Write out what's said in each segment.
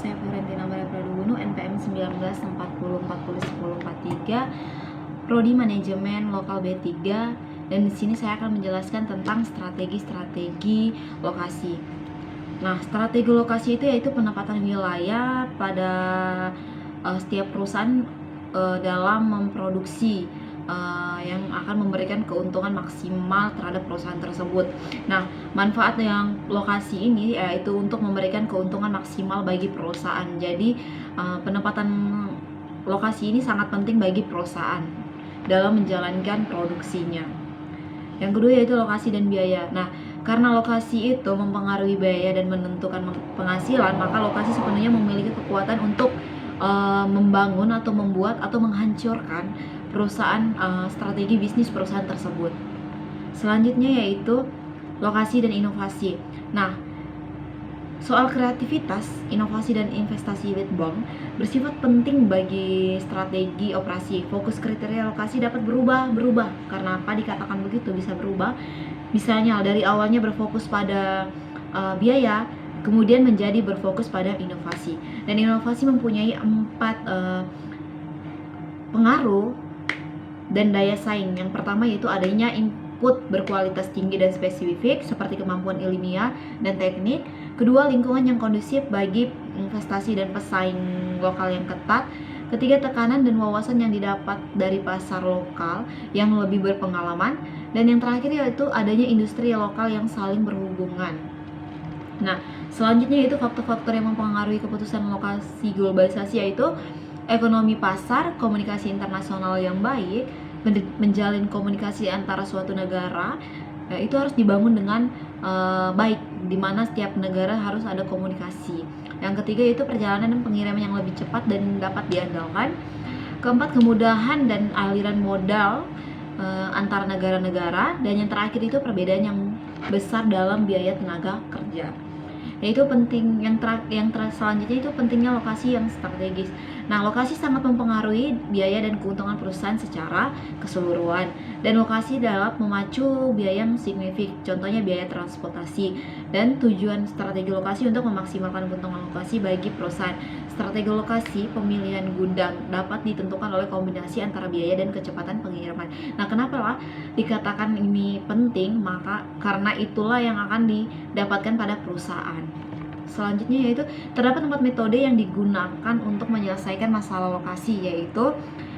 saya Florentina Maria Pradugunu, NPM 1940401043, Prodi Manajemen Lokal B3, dan di sini saya akan menjelaskan tentang strategi-strategi lokasi. Nah, strategi lokasi itu yaitu penempatan wilayah pada setiap perusahaan dalam memproduksi yang akan memberikan keuntungan maksimal terhadap perusahaan tersebut. Nah, manfaat yang lokasi ini yaitu untuk memberikan keuntungan maksimal bagi perusahaan. Jadi, penempatan lokasi ini sangat penting bagi perusahaan dalam menjalankan produksinya. Yang kedua yaitu lokasi dan biaya. Nah, karena lokasi itu mempengaruhi biaya dan menentukan penghasilan, maka lokasi sepenuhnya memiliki kekuatan untuk membangun atau membuat atau menghancurkan perusahaan, strategi bisnis perusahaan tersebut. Selanjutnya yaitu lokasi dan inovasi. Nah, soal kreativitas, inovasi dan investasi lead bank bersifat penting bagi strategi operasi. Fokus kriteria lokasi dapat berubah. Karena apa dikatakan begitu bisa berubah? Misalnya dari awalnya berfokus pada biaya, kemudian menjadi berfokus pada inovasi. Dan inovasi mempunyai 4 pengaruh dan daya saing. Yang pertama yaitu adanya input berkualitas tinggi dan spesifik seperti kemampuan ilmiah dan teknik. Kedua, lingkungan yang kondusif bagi investasi dan pesaing lokal yang ketat. Ketiga, tekanan dan wawasan yang didapat dari pasar lokal yang lebih berpengalaman. Dan yang terakhir yaitu adanya industri lokal yang saling berhubungan. Nah, selanjutnya yaitu faktor-faktor yang mempengaruhi keputusan lokasi globalisasi yaitu ekonomi pasar, komunikasi internasional yang baik, menjalin komunikasi antara suatu negara, itu harus dibangun dengan baik, di mana setiap negara harus ada komunikasi. Yang ketiga yaitu perjalanan dan pengiriman yang lebih cepat dan dapat diandalkan. Keempat, kemudahan dan aliran modal antara negara-negara. Dan yang terakhir itu perbedaan yang besar dalam biaya tenaga kerja. Yaitu penting selanjutnya itu pentingnya lokasi yang strategis. Nah, lokasi sangat mempengaruhi biaya dan keuntungan perusahaan secara keseluruhan, dan lokasi dapat memacu biaya yang signifikan, contohnya biaya transportasi. Dan tujuan strategi lokasi untuk memaksimalkan keuntungan lokasi bagi perusahaan. Strategi lokasi pemilihan gudang dapat ditentukan oleh kombinasi antara biaya dan kecepatan pengiriman. Nah, kenapa lah dikatakan ini penting? Maka karena itulah yang akan didapatkan pada perusahaan. Selanjutnya yaitu terdapat 4 metode yang digunakan untuk menyelesaikan masalah lokasi, yaitu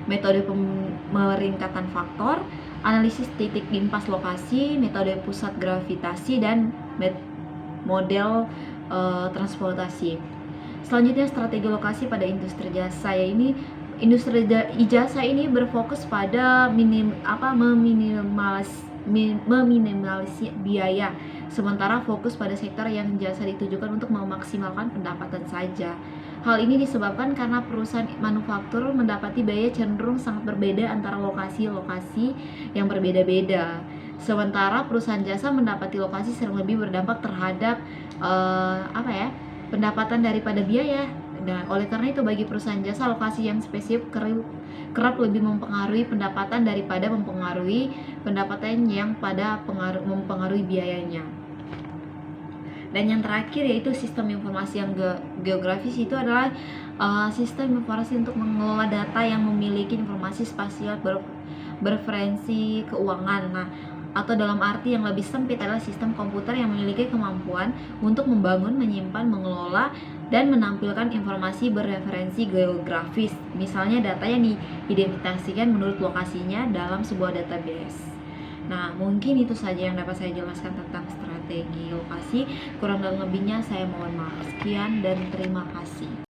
metode pemeringkatan faktor, analisis titik impas lokasi, metode pusat gravitasi, dan model transportasi. Selanjutnya strategi lokasi pada industri jasa. Industri jasa ini berfokus pada meminimalisir biaya, sementara fokus pada sektor yang jasa ditujukan untuk memaksimalkan pendapatan saja. Hal ini disebabkan karena perusahaan manufaktur mendapati biaya cenderung sangat berbeda antara lokasi-lokasi yang berbeda-beda. Sementara perusahaan jasa mendapati lokasi sering lebih berdampak terhadap pendapatan daripada biaya. Nah, oleh karena itu bagi perusahaan jasa, lokasi yang spesifik kerap lebih mempengaruhi pendapatan daripada mempengaruhi pendapatan yang mempengaruhi biayanya. Dan yang terakhir yaitu sistem informasi yang geografis. Itu adalah sistem informasi untuk mengelola data yang memiliki informasi spasial berreferensi keuangan. Nah, atau dalam arti yang lebih sempit adalah sistem komputer yang memiliki kemampuan untuk membangun, menyimpan, mengelola, dan menampilkan informasi berreferensi geografis. Misalnya data yang diidentifikasikan menurut lokasinya dalam sebuah database. Nah, mungkin itu saja yang dapat saya jelaskan tentang strategi lokasi. Kurang dan lebihnya saya mohon maaf. Sekian dan terima kasih.